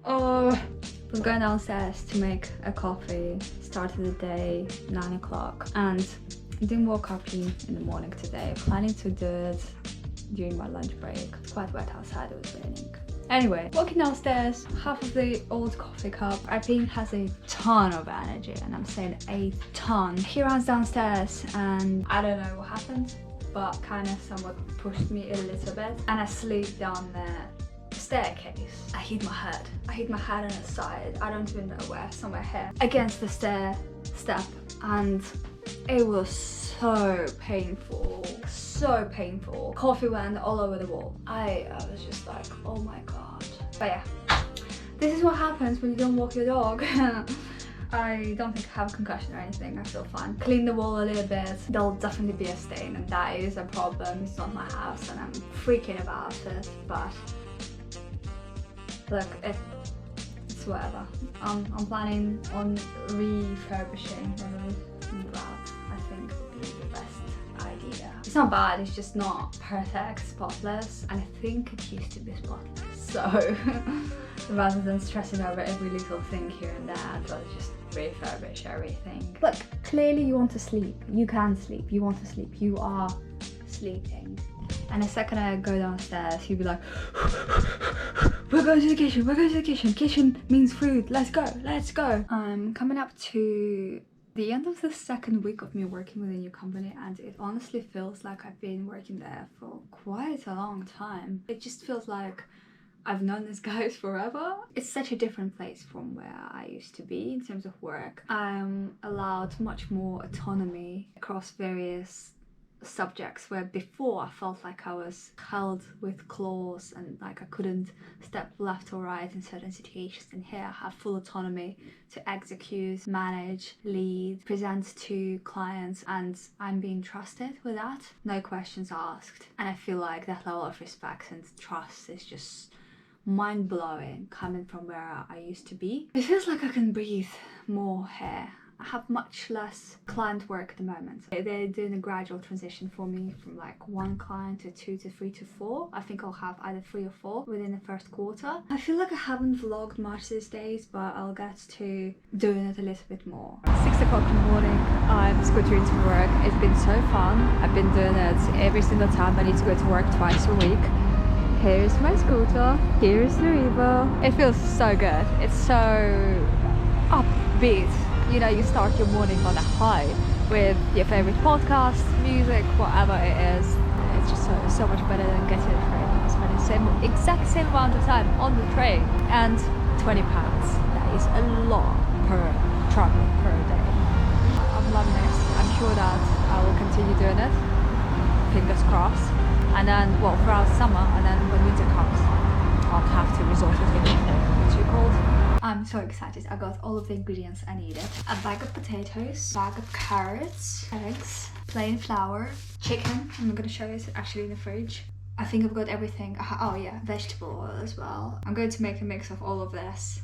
Oh, I was going downstairs to make a coffee, started the day 9 o'clock, and I didn't wake up in the morning today. Planning to do it during my lunch break. It's quite wet outside, it was raining. Anyway, walking downstairs, half of the old coffee cup. I think has a ton of energy, and I'm saying a ton. He runs downstairs and I don't know what happened, but kind of somewhat pushed me a little bit, and I slid down the staircase. I hit my head on the side, I don't even know where, somewhere here, against the step, and it was so painful, so painful. Coffee went all over the wall. I was just like, oh my god. But yeah, this is what happens when you don't walk your dog. I don't think I have a concussion or anything, I feel fine. Clean the wall a little bit, there'll definitely be a stain, and that is a problem. It's not my house and I'm freaking about it, but look, it's whatever. I'm planning on refurbishing the roof. That I think would be the best idea. It's not bad, it's just not perfect, spotless, and I think it used to be spotless. So rather than stressing over every little thing here and there, I'd rather just refurbish everything. Look, clearly you want to sleep. You can sleep. You want to sleep. You are sleeping. And the second I go downstairs, you'll be like, we're going to the kitchen, we're going to the kitchen. Kitchen means food. Let's go, let's go. I'm coming up to the end of the second week of me working with a new company, and it honestly feels like I've been working there for quite a long time. It just feels like I've known these guys forever. It's such a different place from where I used to be in terms of work. I'm allowed much more autonomy across various subjects, where before I felt like I was held with claws and like I couldn't step left or right in certain situations. And here I have full autonomy to execute, manage, lead, present to clients, and I'm being trusted with that. No questions asked. And I feel like that level of respect and trust is just mind-blowing coming from where I used to be. It feels like I can breathe more here. I have much less client work at the moment. They're doing a gradual transition for me from like 1 client to 2 to 3 to 4. I think I'll have either 3 or 4 within the first quarter. I feel like I haven't vlogged much these days, but I'll get to doing it a little bit more. 6 o'clock in the morning, I'm scootering to work. It's been so fun. I've been doing it every single time I need to go to work twice a week. Here's my scooter, here's the river. It feels so good. It's so upbeat. You know, you start your morning on a high with your favorite podcast, music, whatever it is. It's just so much better than getting a train. I spend the exact same amount of time on the train, and £20. That is a lot per travel per day. I'm loving this. I'm sure that I will continue doing it. Fingers crossed. And then, well, throughout summer, and then when winter comes, I'll have to resort to what's it called? I'm so excited. I got all of the ingredients I needed. A bag of potatoes, bag of carrots, eggs, plain flour, chicken. I'm not gonna show you, it's actually in the fridge. I think I've got everything. Oh yeah, vegetable oil as well. I'm going to make a mix of all of this.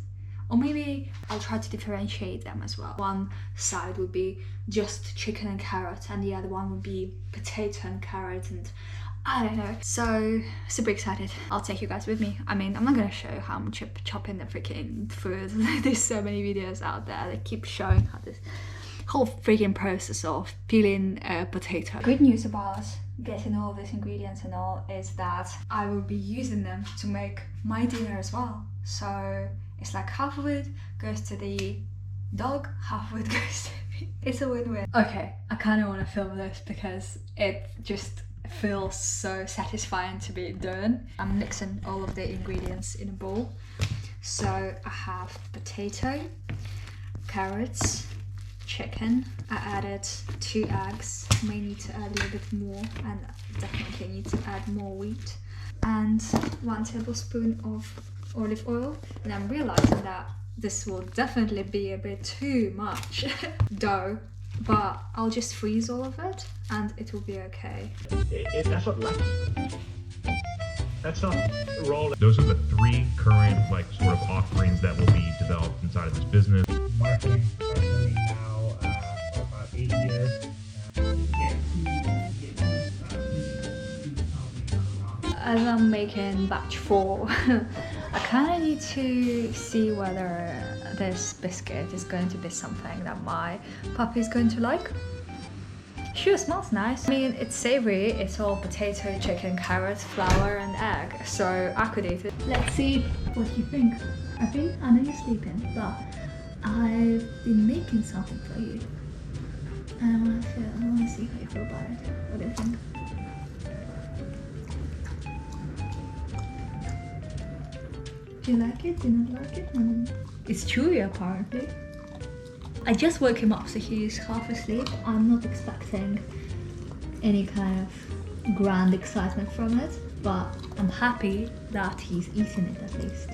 Or maybe I'll try to differentiate them as well. One side would be just chicken and carrot, and the other one would be potato and carrot, and I don't know. So super excited. I'll take you guys with me. I mean, I'm not gonna show you how I'm chopping the freaking food. There's so many videos out there that keep showing how this whole freaking process of peeling a potato. Good news about getting all of these ingredients and all is that I will be using them to make my dinner as well. So it's like half of it goes to the dog, half of it goes to me. It's a win-win. Okay, I kind of want to film this because it just feels so satisfying to be done. I'm mixing all of the ingredients in a bowl. So I have potato, carrots, chicken. I added 2 eggs. May need to add a little bit more, and definitely need to add more wheat, and 1 tablespoon of olive oil. And I'm realizing that this will definitely be a bit too much dough, but I'll just freeze all of it and it will be okay. That's not lucky. That's not rolling. Those are the 3 current sort of offerings that will be developed inside of this business. Marketing professionally now for about 8 years. As I'm making batch 4, I kind of need to see whether this biscuit is going to be something that my puppy is going to like. Sure, smells nice. I mean, it's savory. It's all potato, chicken, carrots, flour and egg. So I could eat it. Let's see what you think. I know you're sleeping, but I've been making something for you. And I want to see how you feel about it. What do you think? Do you like it? Do you not like it? It's chewy apparently. I just woke him up, so he's half asleep. I'm not expecting any kind of grand excitement from it, but I'm happy that he's eaten it at least.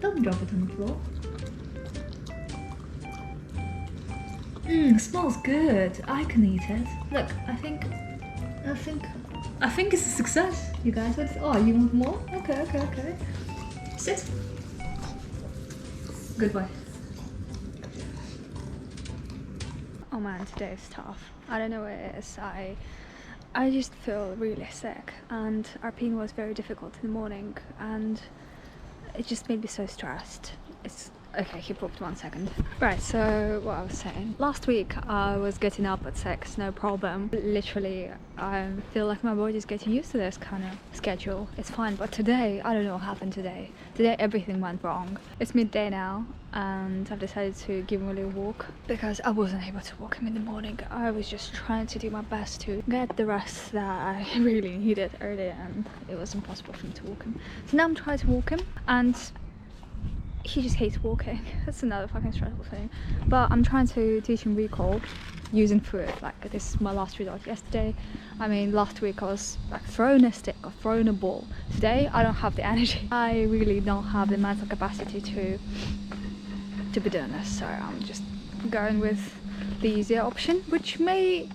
Don't drop it on the floor. Smells good. I can eat it. Look, I think it's a success. You guys, oh, you want more? Okay. Sit. Good boy. Oh man, today is tough. I don't know what it is. I just feel really sick, and Arpine was very difficult in the morning, and it just made me so stressed. It's okay, he pooped 1 second. Right, so what I was saying. Last week I was getting up at 6, no problem. Literally, I feel like my body's getting used to this kind of schedule. It's fine, but today, I don't know what happened today. Today everything went wrong. It's midday now, and I've decided to give him a little walk because I wasn't able to walk him in the morning. I was just trying to do my best to get the rest that I really needed earlier, and it was impossible for me to walk him. So now I'm trying to walk him, and he just hates walking. That's another fucking stressful thing. But I'm trying to teach him recall using food. Like, this is my last result. Yesterday, I mean last week I was like throwing a stick or throwing a ball. Today I don't have the energy. I really don't have the mental capacity to be doing this, so I'm just going with the easier option, which may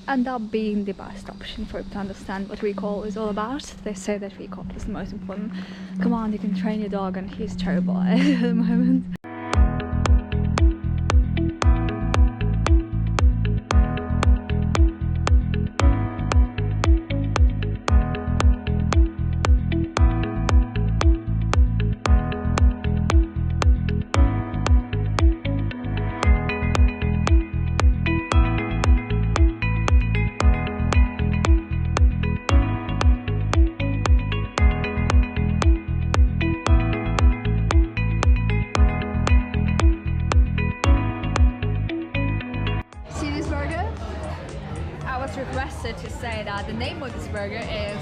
end up being the best option for him to understand what recall is all about. They say that recall is the most important command you can train your dog, and he's terrible at it at the moment. Requested to say that the name of this burger is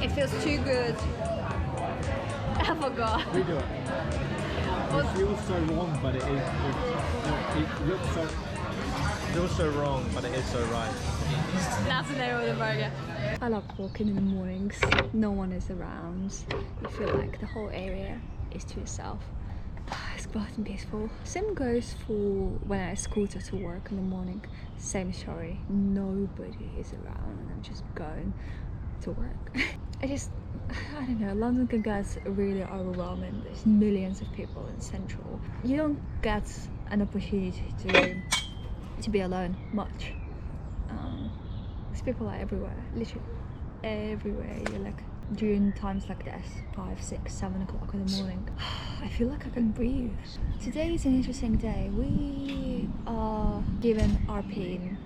"It Feels Too Good." I forgot. Redo it. It feels so wrong, but it is. It looks so wrong, but it is so right. That's the name of the burger. I love walking in the mornings. No one is around. You feel like the whole area is to yourself. It's quiet and peaceful. Same goes for when I scooter to work in the morning. Same story. Nobody is around, and I'm just going to work. I don't know. London can get really overwhelming. There's millions of people in Central. You don't get an opportunity to be alone much. These people are everywhere. Literally everywhere. You're like, during times like this, 5, 6, 7 o'clock in the morning, I feel like I can breathe. Today is an interesting day. We are giving Arpine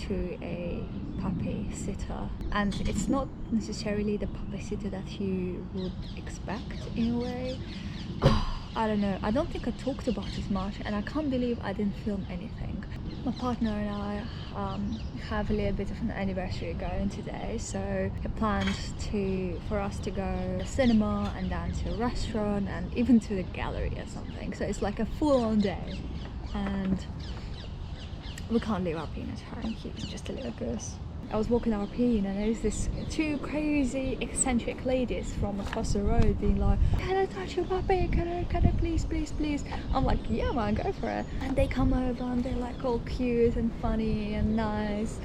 to a puppy sitter, and it's not necessarily the puppy sitter that you would expect in a way. I don't know. I don't think I talked about it much, and I can't believe I didn't film anything. My partner and I have a little bit of an anniversary going today, so he planned for us to go to the cinema and then to a restaurant and even to the gallery or something. So it's like a full-on day, and we can't leave Arpine at home. He's just a little goose. I was walking Arpine, and there's this 2 crazy eccentric ladies from across the road being like, "Can I touch your puppy? Can I please?" I'm like, "Yeah man, go for it." And they come over and they're like all cute and funny and nice,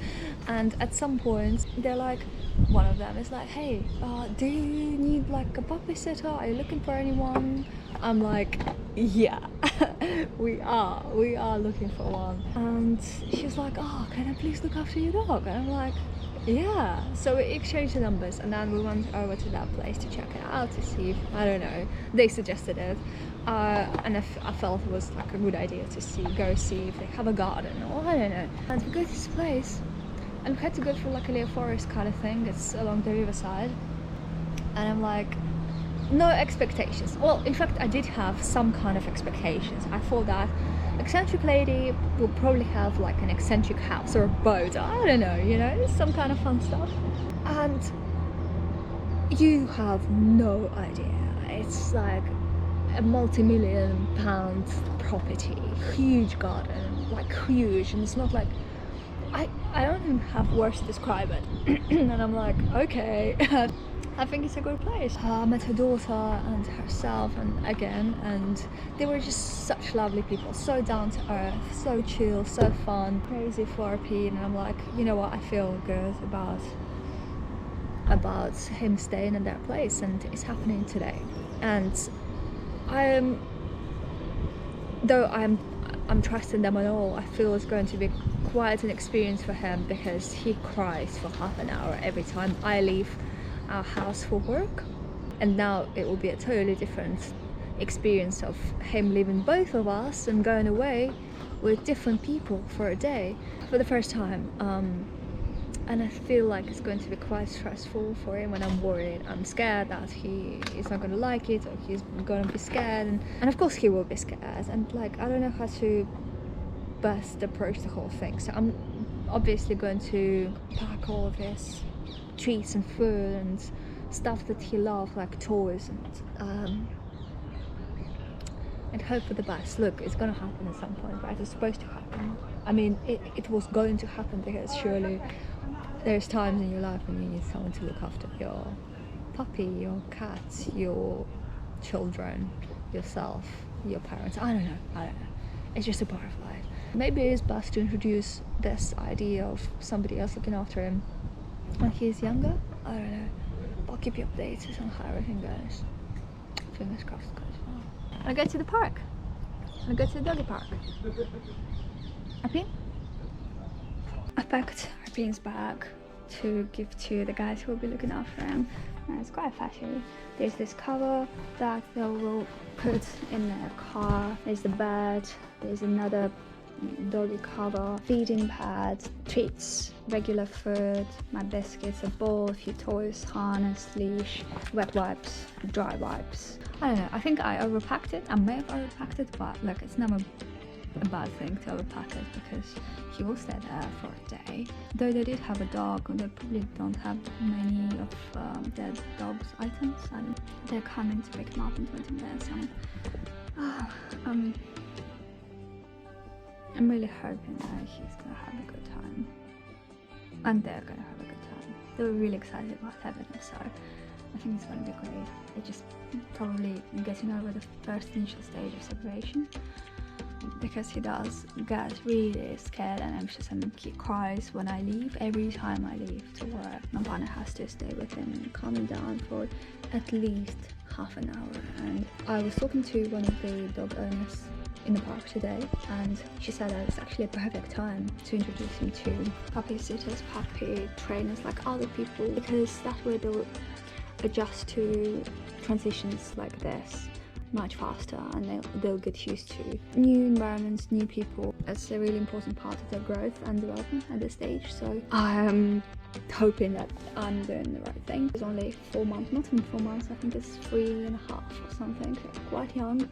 and at some point they're like, one of them is like, "Hey, do you need like a puppy sitter? Are you looking for anyone?" I'm like, "Yeah, we are looking for one." And she's like, "Oh, can I please look after your dog?" And I'm like, Yeah, so we exchanged the numbers and then we went over to that place to check it out to see if, I don't know, they suggested it. And I felt it was like a good idea to go see if they have a garden or I don't know. And we go to this place and we had to go through like a little forest kind of thing. It's along the riverside. And I'm like, no expectations. Well, in fact, I did have some kind of expectations. I thought that eccentric lady will probably have like an eccentric house or a boat. I don't know, you know, some kind of fun stuff. And you have no idea. It's like a multi-million pound property, huge garden, like huge, and it's not like I don't even have words to describe it. And I'm like, okay. I think it's a good place. I met her daughter and herself and they were just such lovely people, so down to earth, so chill, so fun, crazy therapy, and I'm like, you know what, I feel good about him staying in that place, and it's happening today. And though I'm trusting them at all, I feel it's going to be quite an experience for him because he cries for half an hour every time I leave our house for work, and now it will be a totally different experience of him leaving both of us and going away with different people for a day for the first time, and I feel like it's going to be quite stressful for him, and I'm worried, I'm scared that he is not going to like it, or he's going to be scared, and of course he will be scared, and like I don't know how to best approach the whole thing. So I'm obviously going to pack all of his treats and food and stuff that he loves, like toys, and hope for the best. Look, it's gonna happen at some point, right? It's supposed to happen. I mean, it was going to happen because surely there's times in your life when you need someone to look after your puppy, your cat, your children, yourself, your parents. I don't know. It's just a part of life. Maybe it's best to introduce this idea of somebody else looking after him when he's younger. I don't know. I'll keep you updated on how everything goes. Fingers crossed it goes well. I'll go to the park. I'll go to the doggy park. Happy? I packed Arpine's bag to give to the guys who will be looking after him. And it's quite fashion. There's this cover that they will put in their car. There's the bed. There's another doggy cover, feeding pad, treats, regular food, my biscuits, a bowl, a few toys, harness, leash, wet wipes, dry wipes. I don't know, I think I overpacked it. I may have overpacked it, but look, it's never a bad thing to overpack it because he will stay there for a day. Though they did have a dog, they probably don't have many of their dog's items, and they're coming to pick him up in 20 minutes. And I'm really hoping that he's gonna have a good time, and they're gonna have a good time. They were really excited about having him, so I think it's gonna be great. They're just probably getting over the first initial stage of separation, because he does get really scared and anxious, and he cries when I leave. Every time I leave to work, my partner has to stay with him and calm him down for at least half an hour. And I was talking to one of the dog owners in the park today, and she said that it's actually a perfect time to introduce him to puppy sitters, puppy trainers, like other people, because that way they'll adjust to transitions like this much faster, and they'll get used to new environments, new people. It's a really important part of their growth and development at this stage, so I'm hoping that I'm doing the right thing. It's only 4 months, not even 4 months, I think it's 3.5 or something, quite young.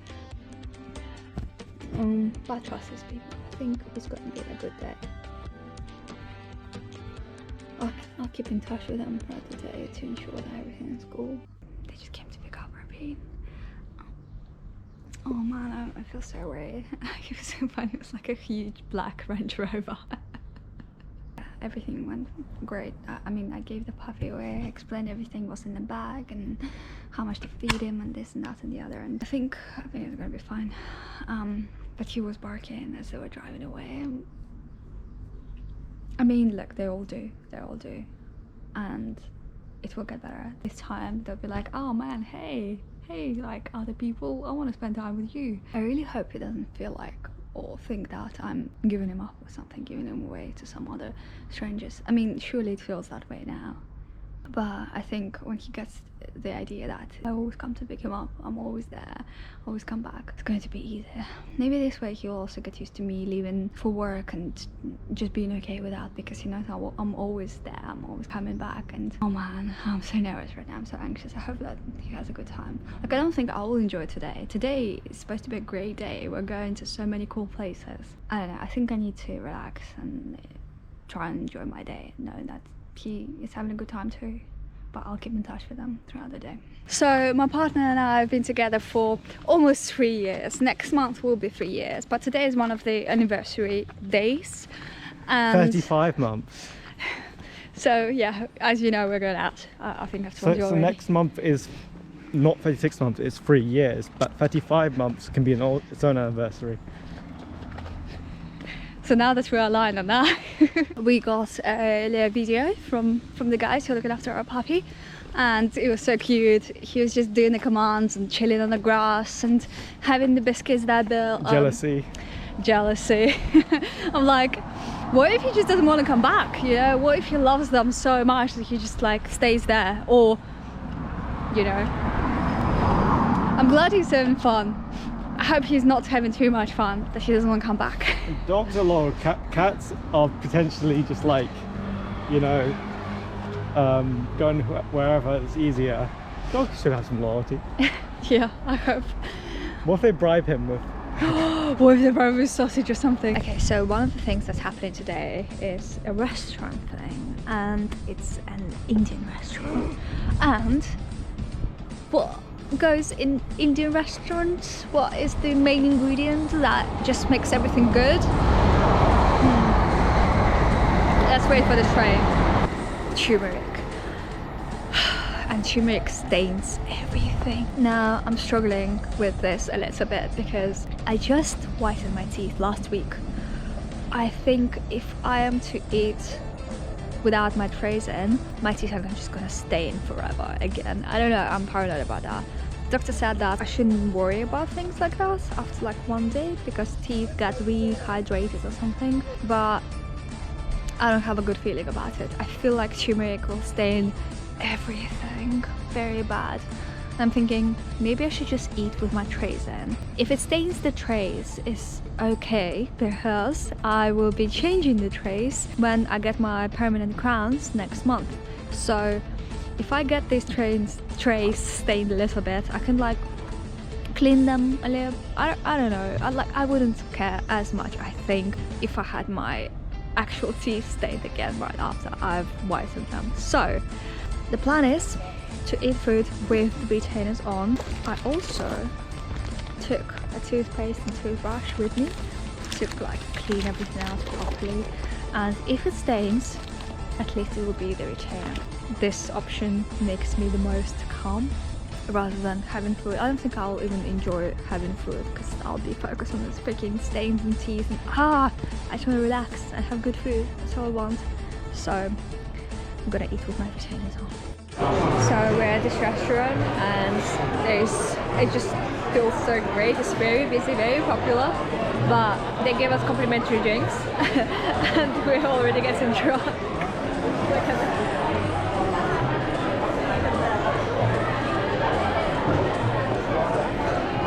But I trust these people. I think it's going to be a good day. I'll keep in touch with them throughout the day to ensure that everything is cool. They just came to pick up Arpine. Oh man, I feel so weird. It was so funny. It was like a huge black Range Rover. Everything went great. I mean, I gave the puppy away, I explained everything was in the bag and how much to feed him and this and that and the other, and I think it's gonna be fine. But he was barking as they were driving away. I mean, look, they all do, and it will get better. This time they'll be like, oh man, hey, like other people, I want to spend time with you. I really hope he doesn't feel like or think that I'm giving him up or something, giving him away to some other strangers. I mean, surely it feels that way now. But I think when he gets the idea that I always come to pick him up, I'm always there, always come back, it's going to be easier. Maybe this way he'll also get used to me leaving for work and just being okay with that, because he knows I'm always there, I'm always coming back. And oh man, I'm so nervous right now, I'm so anxious. I hope that he has a good time. Like, I don't think I will enjoy today. Today is supposed to be a great day. We're going to so many cool places. I don't know, I think I need to relax and try and enjoy my day, knowing that he is having a good time too. But I'll keep in touch with them throughout the day. So my partner and I have been together for almost 3 years. Next month will be 3 years, but today is one of the anniversary days. And 35 months. so yeah, as you know, we're going out. I think I've told you So already. next month is not 36 months, it's 3 years, but 35 months can be its own anniversary. So now that we're aligned on that, we got a little video from the guys who are looking after our puppy, and it was so cute. He was just doing the commands and chilling on the grass and having the biscuits that built. Jealousy. Jealousy. I'm like, what if he just doesn't want to come back? You know, what if he loves them so much that he just like stays there? Or, you know, I'm glad he's having fun. I hope he's not having too much fun, that he doesn't want to come back. Dogs are loyal. Cats are potentially just like, you know, going wherever it's easier. Dogs should have some loyalty. Yeah, I hope. What if they bribe him with? What if they bribe with sausage or something? Okay, so one of the things that's happening today is a restaurant thing, and it's an Indian restaurant. And what goes in Indian restaurants? What is the main ingredient that just makes everything good? Let's wait for the train. Turmeric. And turmeric stains everything. Now I'm struggling with this a little bit because I just whitened my teeth last week. I think if I am to eat without my trays in, my teeth are just gonna stain forever again. I don't know, I'm paranoid about that. Doctor said that I shouldn't worry about things like that after like one day because teeth get rehydrated or something, but I don't have a good feeling about it. I feel like turmeric will stain everything very bad. I'm thinking maybe I should just eat with my trays in. If it stains the trays, it's okay because I will be changing the trays when I get my permanent crowns next month. So if I get these trays stained a little bit, I can like clean them a little. I don't know. I wouldn't care as much, I think, if I had my actual teeth stained again right after I've whitened them. So the plan is to eat food with the retainers on. I also took a toothpaste and toothbrush with me to like clean everything out properly, and if it stains, at least it will be the retainer. This option makes me the most calm rather than having food. I don't think I'll even enjoy having food because I'll be focused on those freaking stains and teeth and I just want to relax and have good food. That's all I want. So I'm gonna eat with my retainers on. So we're at this restaurant and it just feels so great. It's very busy, very popular, but they gave us complimentary drinks and we're already getting drunk. Look at that.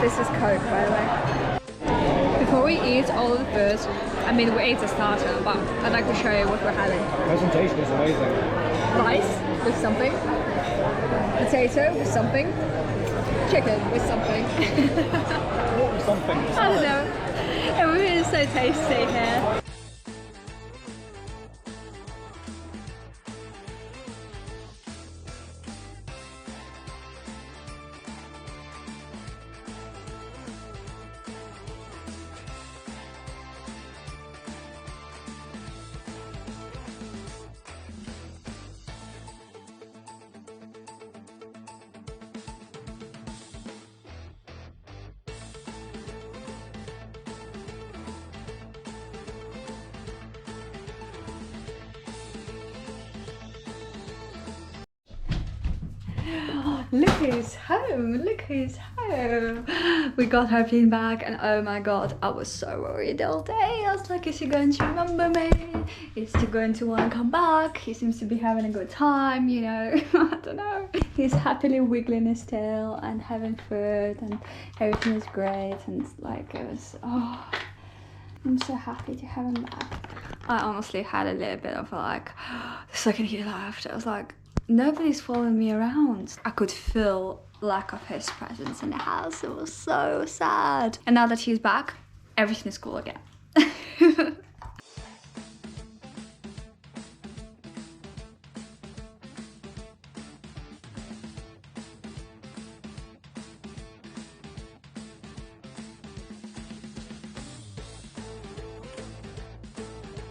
This is Coke, by the way. Before we eat all of the food, I mean we ate a starter, but I'd like to show you what we're having. Presentation is amazing. Rice with something, potato with something, chicken with something. What was something? I don't know. Everything is so tasty here. Look who's home, look who's no. We got Harpoon back, and oh my god, I was so worried all day. I was like, is he going to remember me? Is he going to want to come back? He seems to be having a good time, you know. I don't know. He's happily wiggling his tail and having food, and everything is great. And like, it was, oh, I'm so happy to have him back. I honestly had a little bit of like, the second he left, I was like, nobody's following me around. I could feel lack of his presence in the house. It was so sad. And now that he's back, everything is cool again.